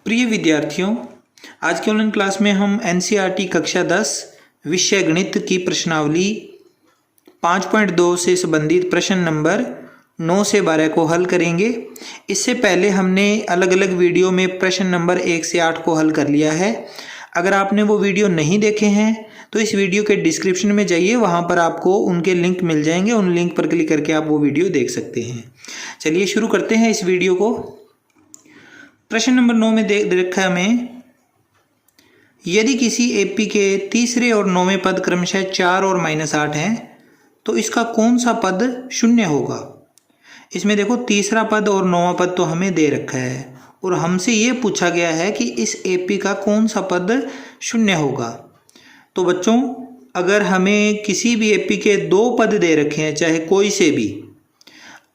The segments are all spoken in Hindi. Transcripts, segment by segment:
प्रिय विद्यार्थियों, आज के ऑनलाइन क्लास में हम एनसीईआरटी कक्षा 10 विषय गणित की प्रश्नावली 5.2 से संबंधित प्रश्न नंबर 9 से 12 को हल करेंगे। इससे पहले हमने अलग अलग वीडियो में प्रश्न नंबर 1 से 8 को हल कर लिया है। अगर आपने वो वीडियो नहीं देखे हैं तो इस वीडियो के डिस्क्रिप्शन में जाइए, वहाँ पर आपको उनके लिंक मिल जाएंगे। उन लिंक पर क्लिक करके आप वो वीडियो देख सकते हैं। चलिए शुरू करते हैं इस वीडियो को। प्रश्न नंबर 9 में दे रखा है हमें, यदि किसी एपी के तीसरे और 9वें पद क्रमशः 4 और -8 हैं तो इसका कौन सा पद शून्य होगा। इसमें देखो, तीसरा पद और 9वां पद तो हमें दे रखा है और हमसे ये पूछा गया है कि इस एपी का कौन सा पद शून्य होगा। तो बच्चों, अगर हमें किसी भी एपी के 2 पद दे रखे हैं, चाहे कोई से भी,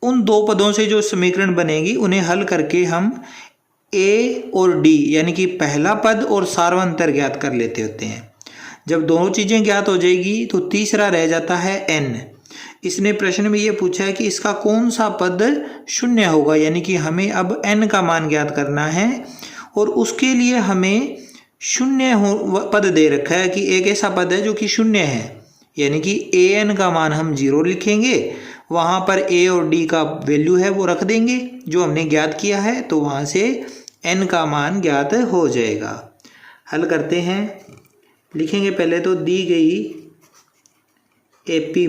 उन 2 पदों से जो समीकरण बनेगी उन्हें हल करके हम ए और डी यानी कि पहला पद और सार्वंतर ज्ञात कर लेते होते हैं। जब दोनों चीज़ें ज्ञात हो जाएगी तो तीसरा रह जाता है एन। इसने प्रश्न में ये पूछा है कि इसका कौन सा पद शून्य होगा, यानी कि हमें अब एन का मान ज्ञात करना है और उसके लिए हमें शून्य पद दे रखा है कि एक ऐसा पद है जो कि शून्य है, यानी कि ए एन का मान हम 0 लिखेंगे, वहाँ पर ए और डी का वैल्यू है वो रख देंगे जो हमने ज्ञात किया है, तो वहाँ से एन का मान ज्ञात हो जाएगा। हल करते हैं। लिखेंगे पहले तो दी गई एपी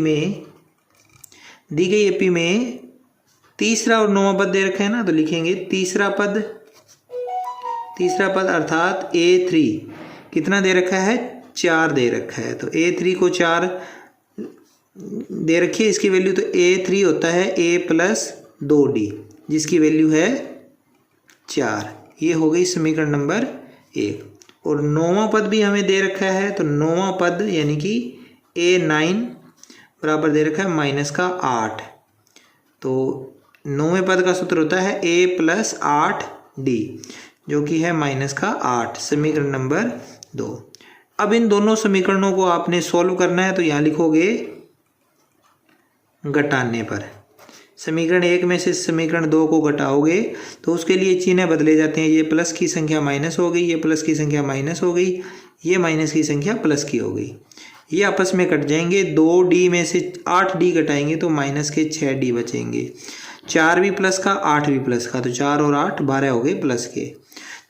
में तीसरा और 9वां पद दे रखा है ना, तो लिखेंगे तीसरा पद अर्थात A3 कितना दे रखा है, 4 दे रखा है। तो A3 को 4 दे रखी है, इसकी वैल्यू तो A3 होता है A + 2D जिसकी वैल्यू है 4। ये हो गई समीकरण नंबर 1। और 9वां पद भी हमें दे रखा है, तो 9वां पद यानी कि A9 बराबर दे रखा है -8। तो 9वें पद का सूत्र होता है A + 8D जो कि है -8, समीकरण नंबर 2। अब इन दोनों समीकरणों को आपने सॉल्व करना है, तो यहाँ लिखोगे घटाने पर। समीकरण 1 में से समीकरण 2 को घटाओगे तो उसके लिए चिन्ह बदले जाते हैं। ये प्लस की संख्या माइनस हो गई, ये प्लस की संख्या माइनस हो गई, ये माइनस की संख्या प्लस की हो गई। ये आपस में कट जाएंगे। 2D में से 8D घटाएंगे तो -6D बचेंगे। 4 भी प्लस का, 8 भी प्लस का, तो 4 और 8 12 हो गए प्लस के।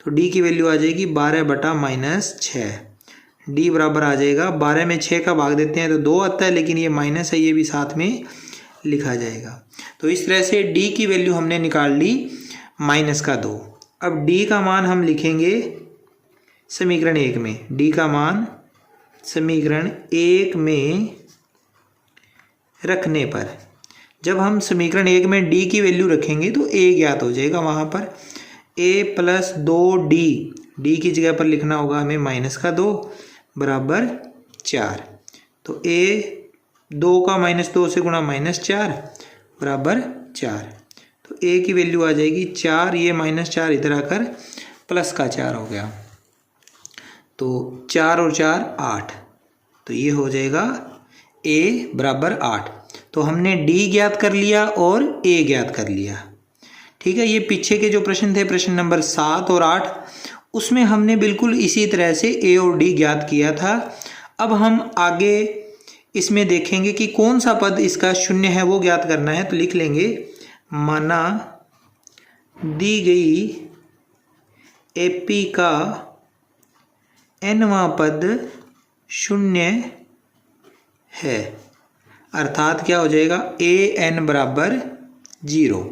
तो D की वैल्यू आ जाएगी 12/-6। D बराबर आ जाएगा, 12 में 6 का भाग देते हैं तो 2 आता है, लेकिन ये माइनस है, ये भी साथ में लिखा जाएगा। तो इस तरह से D की वैल्यू हमने निकाल ली -2। अब D का मान हम लिखेंगे समीकरण 1 में। D का मान समीकरण 1 में रखने पर, जब हम समीकरण 1 में D की वैल्यू रखेंगे तो A ज्ञात हो जाएगा। वहाँ पर A + 2D, D की जगह पर लिखना होगा हमें -2 बराबर 4। तो A 2 का -2 से गुणा -4 बराबर 4। तो A की वैल्यू आ जाएगी 4, ये -4 इधर आकर प्लस का 4 हो गया। तो 4 और 4 8, तो ये हो जाएगा A बराबर 8। तो हमने D ज्ञात कर लिया और A ज्ञात कर लिया। ठीक है, ये पीछे के जो प्रश्न थे, प्रश्न नंबर 7 और 8, उसमें हमने बिल्कुल इसी तरह से A और D ज्ञात किया था। अब हम आगे इसमें देखेंगे कि कौन सा पद इसका शून्य है, वो ज्ञात करना है। तो लिख लेंगे, माना दी गई एपी का nवां पद शून्य है, अर्थात क्या हो जाएगा, an बराबर 0।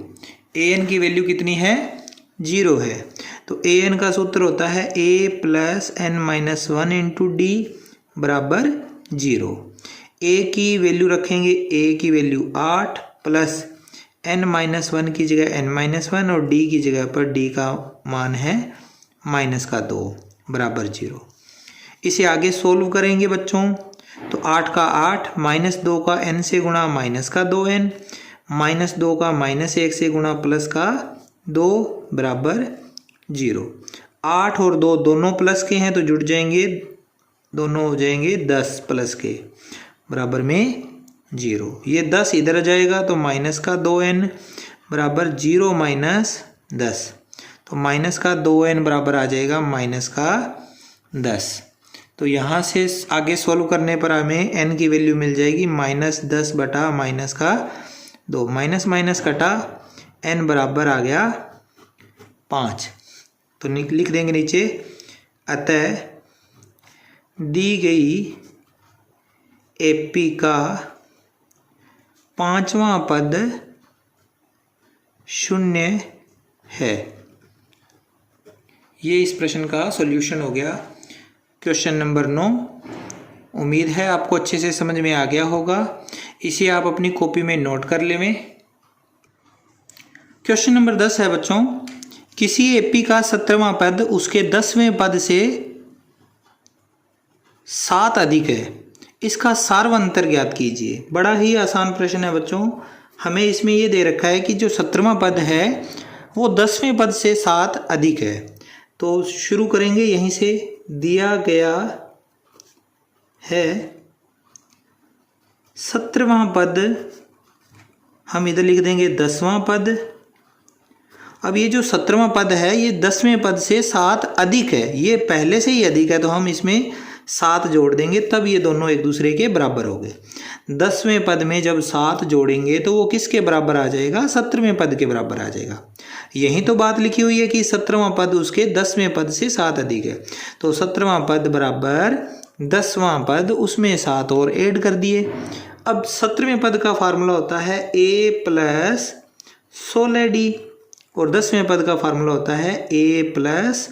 an की वैल्यू कितनी है, 0 है। तो an का सूत्र होता है A + n-1 × D बराबर 0। A की वैल्यू रखेंगे, A की वैल्यू 8 प्लस n-1 की जगह n-1 और D की जगह पर D का मान है -2 बराबर 0। इसे आगे सोल्व करेंगे बच्चों। तो 8 का 8, -2 का n से गुणा -2n, -2 का -1 से गुणा +2 बराबर 0। 8 और 2 दोनों प्लस के हैं तो जुड़ जाएंगे, दोनों हो जाएंगे 10 प्लस के बराबर में 0। ये 10 इधर आ जाएगा तो -2n बराबर 0 - 10। तो माइनस का 2n बराबर आ जाएगा माइनस का 10। तो यहाँ से आगे सॉल्व करने पर हमें n की वैल्यू मिल जाएगी -10 बटा माइनस का 2, माइनस माइनस कटा, n बराबर आ गया 5। तो लिख देंगे नीचे, अतः दी गई एपी का पांचवा पद शून्य है। ये इस प्रश्न का सॉल्यूशन हो गया, क्वेश्चन नंबर 9। उम्मीद है आपको अच्छे से समझ में आ गया होगा। इसे आप अपनी कॉपी में नोट कर लें। क्वेश्चन नंबर 10 है बच्चों, किसी एपी का 17वां पद उसके 10वें पद से 7 अधिक है, इसका सार्वंतर ज्ञात कीजिए। बड़ा ही आसान प्रश्न है बच्चों। हमें इसमें ये दे रखा है कि जो 17वां पद है वो 10वें पद से 7 अधिक है। तो शुरू करेंगे यहीं से। दिया गया है 17वां पद, हम इधर लिख देंगे 10वां पद। अब ये जो 17वां पद है ये 10वें पद से 7 अधिक है, ये पहले से ही अधिक है, तो हम इसमें 7 जोड़ देंगे, तब ये दोनों एक दूसरे के बराबर हो गए। 10वें पद में जब 7 जोड़ेंगे तो वो किसके बराबर आ जाएगा? 17वें पद के बराबर आ जाएगा। यही तो बात लिखी हुई है कि 17वां पद उसके 10वें पद से 7 अधिक है। तो 17वां पद बराबर 10वां पद, उसमें 7 और ऐड कर दिए। अब 17वें पद का फार्मूला होता है a प्लस 16d, और 10वें पद का फार्मूला होता है a प्लस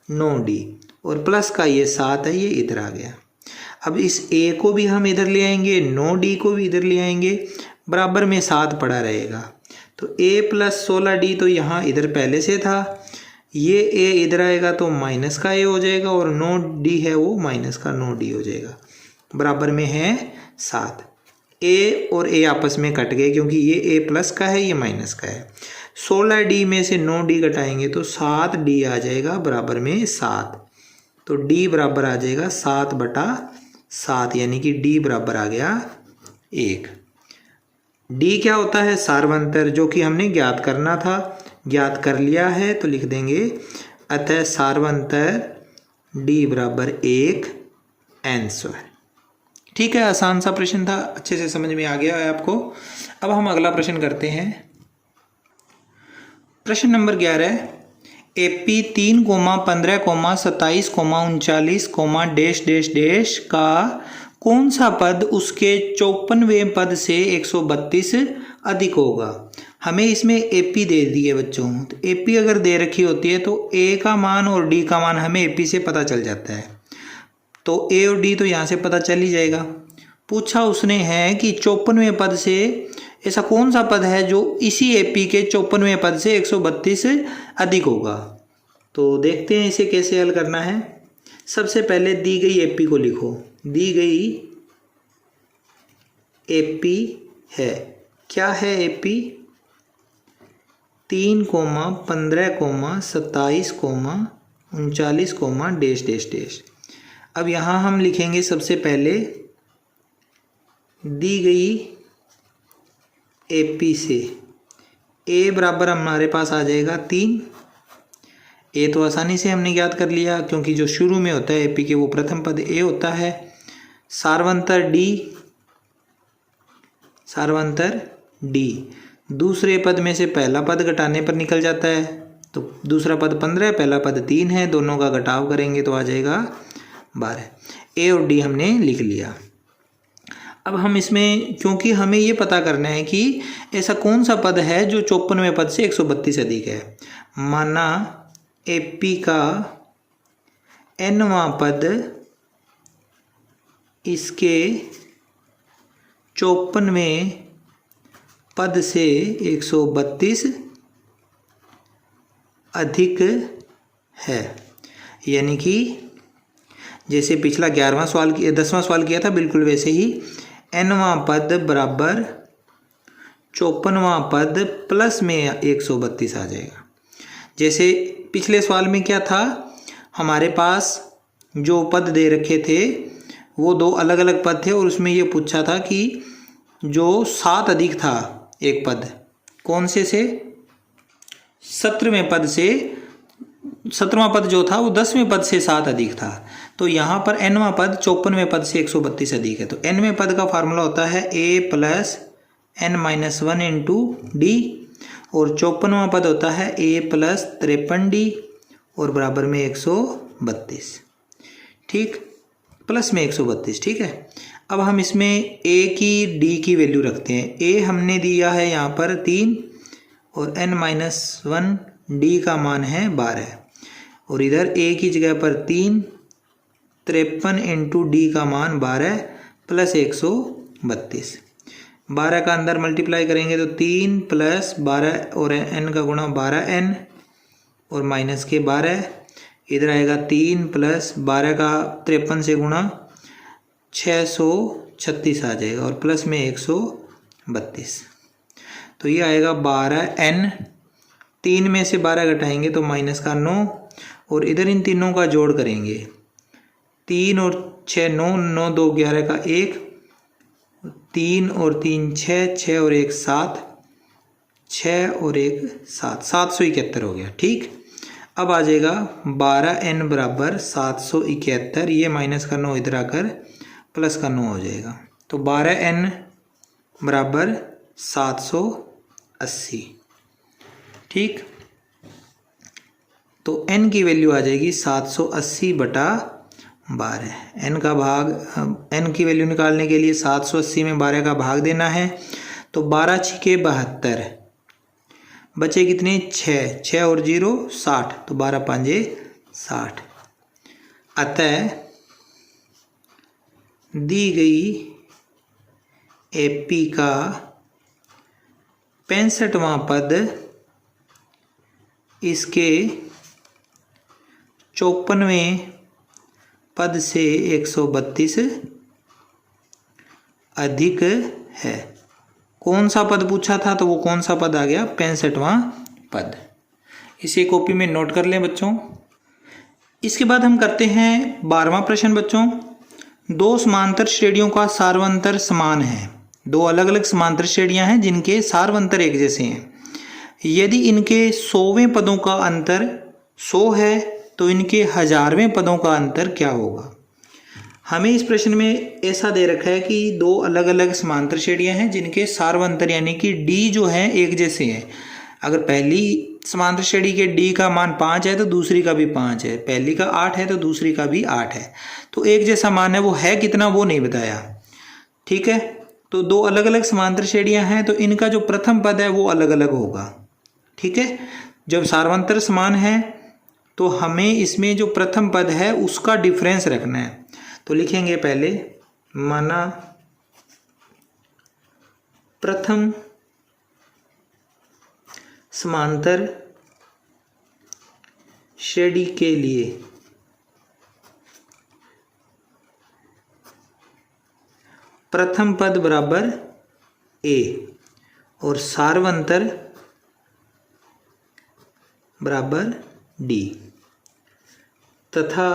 9d, और प्लस का ये 7 है, ये इधर आ गया। अब इस a को भी हम इधर ले आएंगे, 9d को भी इधर ले आएंगे, बराबर में 7 पड़ा रहेगा। तो a प्लस 16d तो यहाँ इधर पहले से था, ये a इधर आएगा तो माइनस का a हो जाएगा, और 9d है वो माइनस का 9d हो जाएगा, बराबर में है 7। a और a आपस में कट गए क्योंकि ये a प्लस का है, ये माइनस का है। 16d में से 9d घटाएंगे तो 7d आ जाएगा, बराबर में 7। तो d बराबर आ जाएगा 7 बटा 7, यानी कि d बराबर आ गया 1। d क्या होता है? सार्वंतर, जो कि हमने ज्ञात करना था, ज्ञात कर लिया है। तो लिख देंगे अतः सार्वंतर d बराबर 1 आंसर। ठीक है, आसान सा प्रश्न था, अच्छे से समझ में आ गया है आपको। अब हम अगला प्रश्न करते हैं। प्रश्न number 11, AP 3, 15, 27, 39, dash dash dash का कौन सा पद उसके 54वें पद से 132 अधिक होगा? हमें इसमें एपी दे दी है बच्चों। तो एपी अगर दे रखी होती है तो ए का मान और डी का मान हमें एपी से पता चल जाता है। तो ए और डी तो यहाँ से पता चल ही जाएगा। पूछा उसने है कि 54वें पद से ऐसा कौन सा पद है जो इसी एपी के 54वें पद से 132 अधिक होगा। तो देखते हैं इसे कैसे हल करना है। सबसे पहले दी गई एपी को लिखो। दी गई एपी है, क्या है एपी? 3, 15, 27, 39, dash dash dash. अब यहाँ हम लिखेंगे सबसे पहले दी गई एपी से ए बराबर हमारे पास आ जाएगा 3। ए तो आसानी से हमने ज्ञात कर लिया क्योंकि जो शुरू में होता है एपी के वो प्रथम पद ए होता है। सार्वंतर डी, सार्वंतर डी दूसरे पद में से पहला पद घटाने पर निकल जाता है। तो दूसरा पद 15, पहला पद 3 है, दोनों का घटाव करेंगे तो आ जाएगा 12। ए और डी हमने लिख लिया। अब हम इसमें, क्योंकि हमें ये पता करना है कि ऐसा कौन सा पद है जो 54वें पद से 132 अधिक है। माना एपी का nवां पद इसके 54वें पद से 132 अधिक है। यानी कि जैसे पिछला 11वां सवाल 10वां सवाल किया था, बिल्कुल वैसे ही nवां पद बराबर 54वां पद प्लस में 132 आ जाएगा। जैसे पिछले सवाल में क्या था, हमारे पास जो पद दे रखे थे वो 2 अलग अलग पद थे और उसमें ये पूछा था कि जो 7 अधिक था एक पद, कौन से 17वें पद से 17वां पद जो था वो 10वें पद से 7 अधिक था, तो यहाँ पर nवां पद 54वें पद से 132 अधिक है। तो nवें पद का फार्मूला होता है a plus n-1 into D, और 54वां पद होता है a प्लस 53d और बराबर में 132, ठीक, प्लस में 132, ठीक है। अब हम इसमें a की d की वैल्यू रखते हैं। a हमने दिया है यहाँ पर 3 और n-1 d का मान है 12, और इधर a की जगह पर 3, 53 इंटू डी का मान 12 प्लस 132। 12 का अंदर मल्टीप्लाई करेंगे तो 3 प्लस 12 और n का गुणा 12n और माइनस के 12, इधर आएगा 3 प्लस 12 का 53 से गुणा 636 आ जाएगा और प्लस में 132, तो ये आएगा 12n। 3 में से 12 घटाएंगे तो माइनस का 9, और इधर इन तीनों का जोड़ करेंगे, 3 और 6 9, 9 2 11 का 1, 3 और 3 6, 6 और 1 7, 6 और 1 7, 771 हो गया, ठीक। अब आ जाएगा 12n बराबर 771, ये माइनस का 9 इधर आकर प्लस का 9 हो जाएगा, तो 12n बराबर 780, ठीक। तो n की वैल्यू आ जाएगी 780 बटा 12। n का भाग, n की वैल्यू निकालने के लिए 780 में 12 का भाग देना है, तो 12 छिके 72, बचे कितने 6, 6 और 0 60, तो 12 पंजे 60। अतः दी गई एपी का 65वां पद इसके 54वें पद से 132 अधिक है। कौन सा पद पूछा था, तो वो कौन सा पद आ गया, 65वां पद। इसे कॉपी में नोट कर लें बच्चों। इसके बाद हम करते हैं 12वां प्रश्न बच्चों। दो समांतर श्रेणियों का सार्वंतर समान है। दो अलग अलग समांतर श्रेणियां हैं जिनके सार्वंतर एक जैसे हैं। यदि इनके 100वें पदों का अंतर 100 है तो इनके 1000वें पदों का अंतर क्या होगा। हमें इस प्रश्न में ऐसा दे रखा है कि दो अलग अलग समांतर श्रेणियां हैं जिनके सार्वंतर यानी कि डी जो है एक जैसे हैं। अगर पहली समांतर श्रेणी के डी का मान 5 है तो दूसरी का भी 5 है, पहली का 8 है तो दूसरी का भी 8 है, तो एक जैसा मान है। वो है कितना वो नहीं बताया, ठीक है। तो दो अलग अलग समांतर श्रेणियां हैं तो इनका जो प्रथम पद है वो अलग अलग होगा, ठीक है। जब सार्वंतर समान है तो हमें इसमें जो प्रथम पद है उसका डिफरेंस रखना है। तो लिखेंगे पहले, माना प्रथम समांतर श्रेणी के लिए प्रथम पद बराबर a और सार्वंतर बराबर d, तथा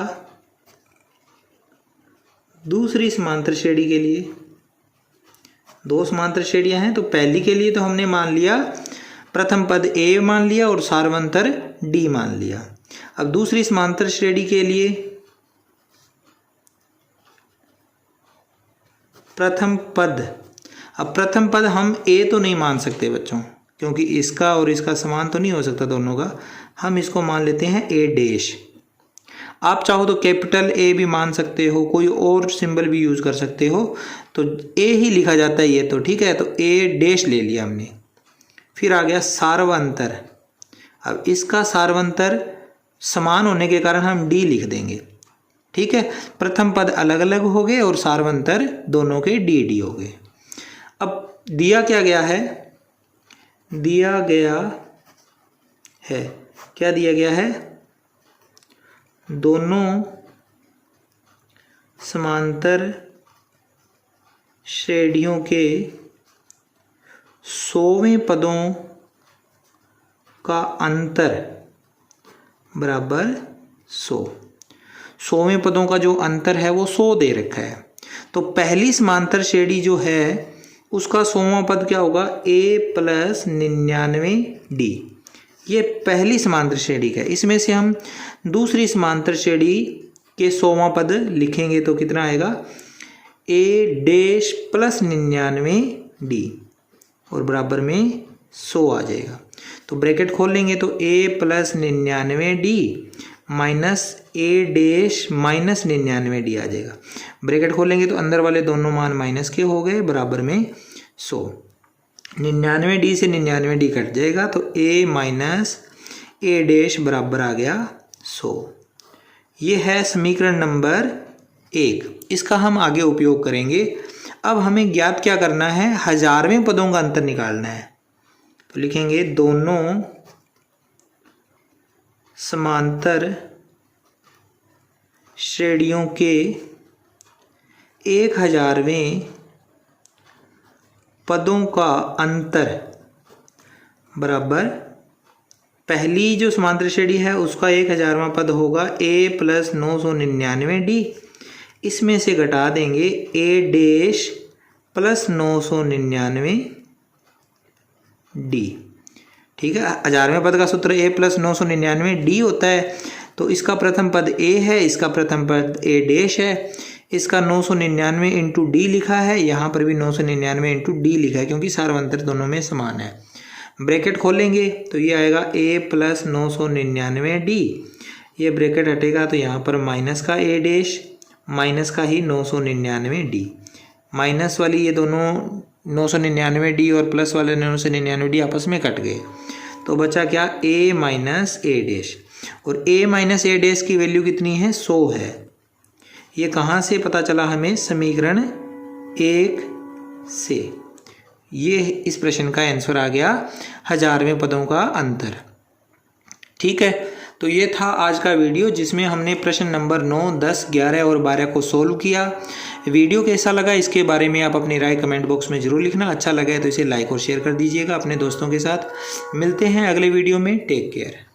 दूसरी समांतर श्रेणी के लिए दो समांतर श्रेणियां हैं। तो पहली के लिए तो हमने मान लिया प्रथम पद a मान लिया और सार्वंतर d मान लिया। अब दूसरी समांतर श्रेणी के लिए प्रथम पद, अब प्रथम पद हम a तो नहीं मान सकते बच्चों, क्योंकि इसका और इसका समान तो नहीं हो सकता दोनों का। हम इसको मान लेते हैं a डैश। आप चाहो तो कैपिटल A भी मान सकते हो, कोई और सिंबल भी यूज कर सकते हो, तो a ही लिखा जाता है ये तो, ठीक है। तो a डैश ले लिया हमने। फिर आ गया सार्वंतर। अब इसका सार्वंतर समान होने के कारण हम d लिख देंगे, ठीक है। प्रथम पद अलग अलग हो गए और सार्वंतर दोनों के dd हो गए। अब दिया क्या गया है, दिया गया है, क्या दिया गया है, दोनों समांतर श्रेणियों के 100वें पदों का अंतर बराबर 100। 100वें पदों का जो अंतर है वो 100 दे रखा है। तो पहली समांतर श्रेणी जो है उसका 100वां पद क्या होगा, a प्लस 99d। ये पहली समांतर श्रेणी का है। इसमें से हम दूसरी समांतर श्रेणी के 100वां पद लिखेंगे तो कितना आएगा, ए डैश प्लस 99D और बराबर में 100 आ जाएगा। तो ब्रैकेट खोल लेंगे तो ए प्लस 99D माइनस ए डैश माइनस 99D आ जाएगा। ब्रैकेट खोलेंगे तो अंदर वाले दोनों मान माइनस के हो गए, बराबर में 100। 99D से 99D कट जाएगा तो ए माइनस ए डैश बराबर आ गया 100। ये है समीकरण नंबर 1। इसका हम आगे उपयोग करेंगे। अब हमें ज्ञात क्या करना है, 1000वें पदों का अंतर निकालना है। तो लिखेंगे दोनों समांतर श्रेणियों के 1000वें पदों का अंतर बराबर, पहली जो समांतर श्रेणी है उसका 1000वां पद होगा a प्लस 999D, इसमें से घटा देंगे a डैश प्लस 999D। ठीक है, 1000वें पद का सूत्र a प्लस 999D होता है। तो इसका प्रथम पद a है, इसका प्रथम पद a डैश है, इसका 999 इंटू डी लिखा है, यहाँ पर भी 999 इंटू डी लिखा है क्योंकि सार्वंतर दोनों में समान है। ब्रैकेट खोलेंगे तो ये आएगा a प्लस 999D, ये ब्रैकेट हटेगा तो यहाँ पर माइनस का a डैश माइनस का ही 999D, माइनस वाली ये दोनों 999D और प्लस वाले 999D आपस में कट गए तो बचा क्या, a माइनस a डैश। और a माइनस a डैश की वैल्यू कितनी है, 100 है। ये कहाँ से पता चला हमें, समीकरण 1 से। ये इस प्रश्न का आंसर आ गया, 1000वें पदों का अंतर। ठीक है, तो ये था आज का वीडियो जिसमें हमने प्रश्न नंबर 9, 10, 11 और 12 को सोल्व किया। वीडियो कैसा लगा इसके बारे में आप अपनी राय कमेंट बॉक्स में ज़रूर लिखना। अच्छा लगे तो इसे लाइक और शेयर कर दीजिएगा अपने दोस्तों के साथ। मिलते हैं अगले वीडियो में। Take care.